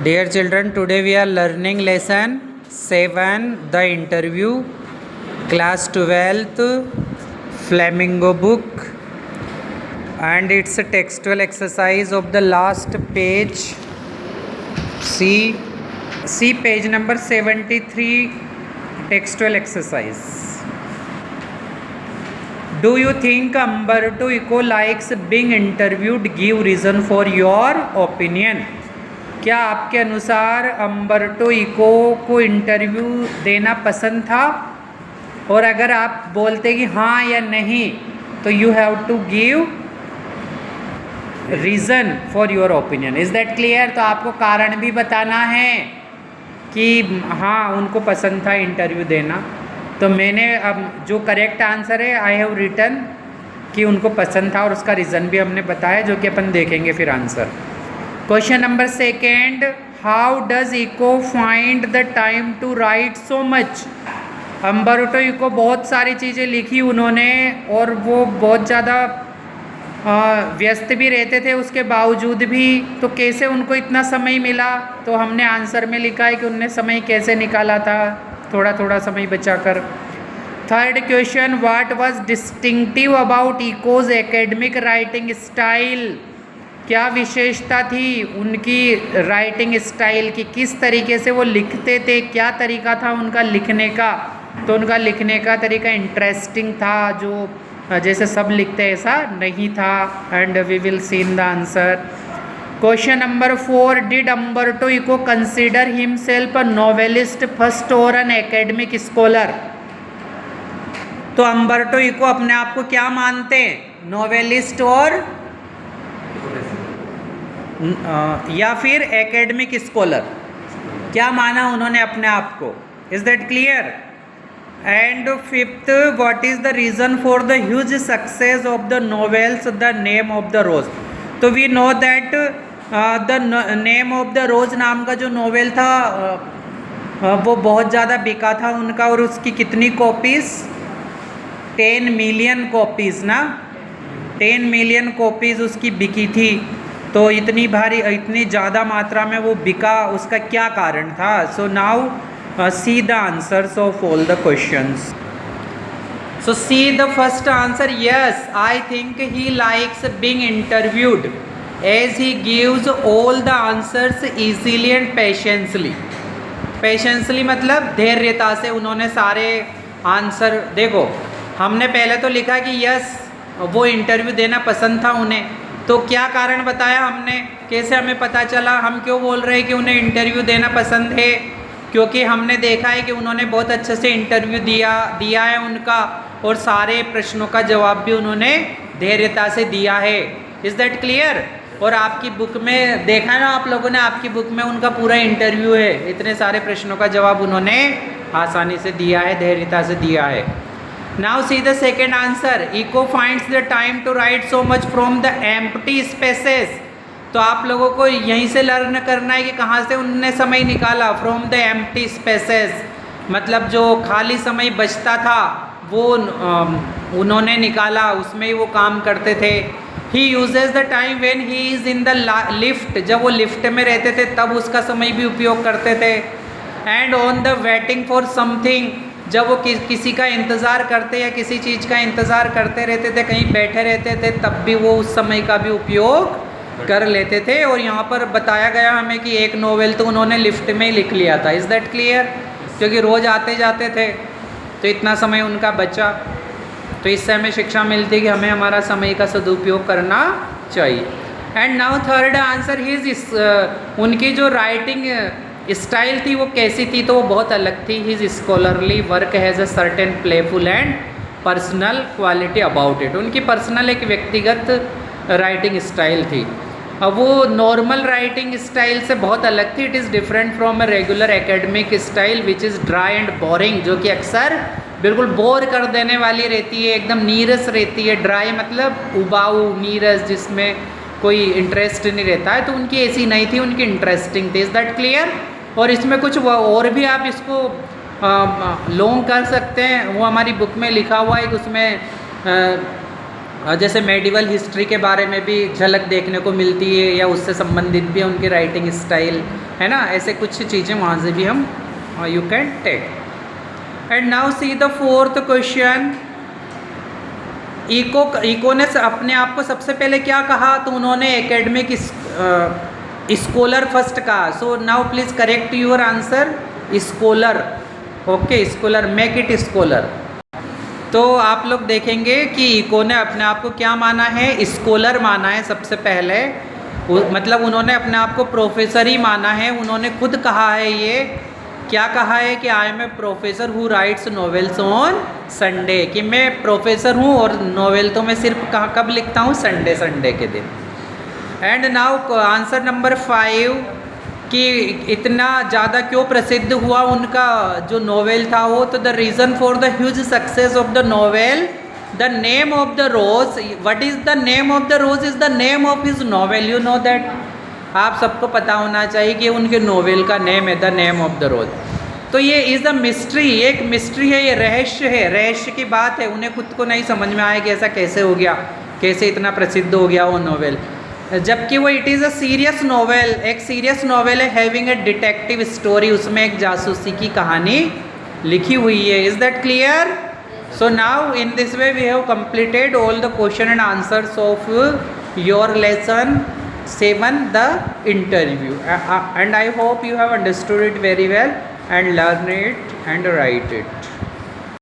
Dear children, today we are learning lesson 7, the interview, class 12th, Flamingo book, and it's a textual exercise of the last page. See page number 73, textual exercise. Do you think Umberto Eco likes being interviewed? Give reason for your opinion. क्या आपके अनुसार Umberto eco को interview देना पसंद था? और अगर आप बोलते कि हाँ या नहीं तो you have to give reason for your opinion. Is that clear? तो आपको कारण भी बताना है कि हाँ उनको पसंद था इंटरव्यू देना. तो मैंने अब जो करेक्ट आंसर है आई हैव रिटन कि उनको पसंद था और उसका रीज़न भी हमने बताया जो कि अपन देखेंगे फिर answer. Question number 2, how does Eco find the time to write so much? Umberto Eco बहुत सारी चीज़ें लिखी उन्होंने और वो बहुत ज़्यादा व्यस्त भी रहते थे उसके बावजूद भी. तो कैसे उनको इतना समय मिला? तो हमने आंसर में लिखा है कि उनने समय कैसे निकाला था, थोड़ा थोड़ा समय बचाकर. Third question, what was distinctive about echoes academic writing style? क्या विशेषता थी उनकी राइटिंग स्टाइल की, किस तरीके से वो लिखते थे, क्या तरीका था उनका लिखने का? तो उनका लिखने का तरीका इंटरेस्टिंग था, जो जैसे सब लिखते हैं ऐसा नहीं था. And we will see in the answer. Question number 4, did Umberto Eco consider himself a novelist first और एन एकेडमिक स्कॉलर? तो अम्बर्टो इको अपने आप को क्या मानते हैं, नॉवेलिस्ट और या फिर एकेडमिक स्कॉलर? क्या माना उन्होंने अपने आप को? Is that clear? And 5th, what is the reason for the huge success of the novels the name of the rose? तो we know that the name of the rose नाम का जो नॉवेल था वो बहुत ज़्यादा बिका था उनका. और उसकी कितनी कॉपीज़? 10 मिलियन कॉपीज़ ना, 10 मिलियन कॉपीज़ उसकी बिकी थी. तो इतनी ज़्यादा मात्रा में वो बिका, उसका क्या कारण था? So now see the answers of all the questions. So see the first answer, yes I think he likes being interviewed as he gives all the answers easily and patiently. Patiently मतलब धैर्यता से उन्होंने सारे answer. देखो हमने पहले तो लिखा कि यस वो इंटरव्यू देना पसंद था उन्हें. तो क्या कारण बताया हमने, कैसे हमें पता चला, हम क्यों बोल रहे हैं कि उन्हें इंटरव्यू देना पसंद है? क्योंकि हमने देखा है कि उन्होंने बहुत अच्छे से इंटरव्यू दिया है उनका, और सारे प्रश्नों का जवाब भी उन्होंने धैर्यता से दिया है. Is that clear? और आपकी बुक में देखा ना आप लोगों ने, आपकी बुक में उनका पूरा इंटरव्यू है, इतने सारे प्रश्नों का जवाब उन्होंने आसानी से दिया है, धैर्यता से दिया है. Now see the second answer. Eco finds the time to write so much from the empty spaces. तो आप लोगों को यहीं से लर्न करना है कि कहाँ से उनने समय निकाला. From the empty spaces मतलब जो खाली समय बचता था वो उन्होंने निकाला, उसमें ही वो काम करते थे. He uses the time when he is in the lift. जब वो लिफ्ट में रहते थे तब उसका समय भी उपयोग करते थे. And on the waiting for something, जब वो किसी का इंतज़ार करते या किसी चीज़ का इंतज़ार करते रहते थे, कहीं बैठे रहते थे, तब भी वो उस समय का भी उपयोग कर लेते थे. और यहाँ पर बताया गया हमें कि एक नोवेल तो उन्होंने लिफ्ट में ही लिख लिया था. Is that clear? क्योंकि रोज़ आते जाते थे तो इतना समय उनका बचा. तो इससे हमें शिक्षा मिलती कि हमें हमारा समय का सदुपयोग करना चाहिए. एंड नाउ थर्ड आंसर, उनकी जो राइटिंग स्टाइल थी वो कैसी थी? तो वो बहुत अलग थी. His scholarly work has a certain playful and personal quality about it. उनकी पर्सनल एक व्यक्तिगत राइटिंग स्टाइल थी. अब वो नॉर्मल राइटिंग स्टाइल से बहुत अलग थी. It is different from a regular academic style which is dry and boring, जो कि अक्सर बिल्कुल बोर कर देने वाली रहती है, एकदम नीरस रहती है. ड्राई मतलब उबाऊ, नीरस, जिसमें कोई इंटरेस्ट नहीं रहता है. तो उनकी ऐसी नहीं थी, उनकी इंटरेस्टिंग थी. Is that clear? और इसमें कुछ और भी आप इसको लॉन्ग कर सकते हैं. वो हमारी बुक में लिखा हुआ है कि उसमें जैसे मेडिवल हिस्ट्री के बारे में भी झलक देखने को मिलती है, या उससे संबंधित भी उनकी राइटिंग स्टाइल है ना, ऐसे कुछ चीज़ें वहाँ से भी हम you can take. And now see the fourth question. Eco ने अपने आप को सबसे पहले क्या कहा, तो उन्होंने एकेडमिक स्कॉलर फर्स्ट कहा. So now please correct your answer, scholar. Okay, scholar, make it scholar. तो आप लोग देखेंगे कि इको ने अपने आप को क्या माना है, स्कॉलर माना है सबसे पहले. मतलब उन्होंने अपने आप को प्रोफेसर ही माना है. उन्होंने खुद कहा है, ये क्या कहा है कि I am a professor who writes novels on Sunday, कि मैं प्रोफेसर हूँ और नॉवेल तो मैं सिर्फ कब लिखता हूँ, संडे के दिन. एंड नाउ आंसर नंबर 5, कि इतना ज़्यादा क्यों प्रसिद्ध हुआ उनका जो नॉवेल था वो, तो the reason for the huge success of the novel, the name of the rose. What is the name of the rose? Is the name of his novel. You know that. आप सबको पता होना चाहिए कि उनके नॉवेल का name है the name of the rose. तो ये इज़ अ मिस्ट्री, एक मिस्ट्री है, ये रहस्य है, रहस्य की बात है. उन्हें खुद को नहीं समझ में आया कि ऐसा कैसे हो गया, कैसे इतना प्रसिद्ध हो गया वो नॉवेल. जबकि वो it is a serious novel, एक सीरियस नॉवेल है, हैविंग ए डिटेक्टिव स्टोरी. उसमें एक जासूसी की कहानी लिखी हुई है. Is that clear? So now in this way we have completed all the question and answers of your lesson 7, the interview. And I hope you have understood it very well and learn it and write it.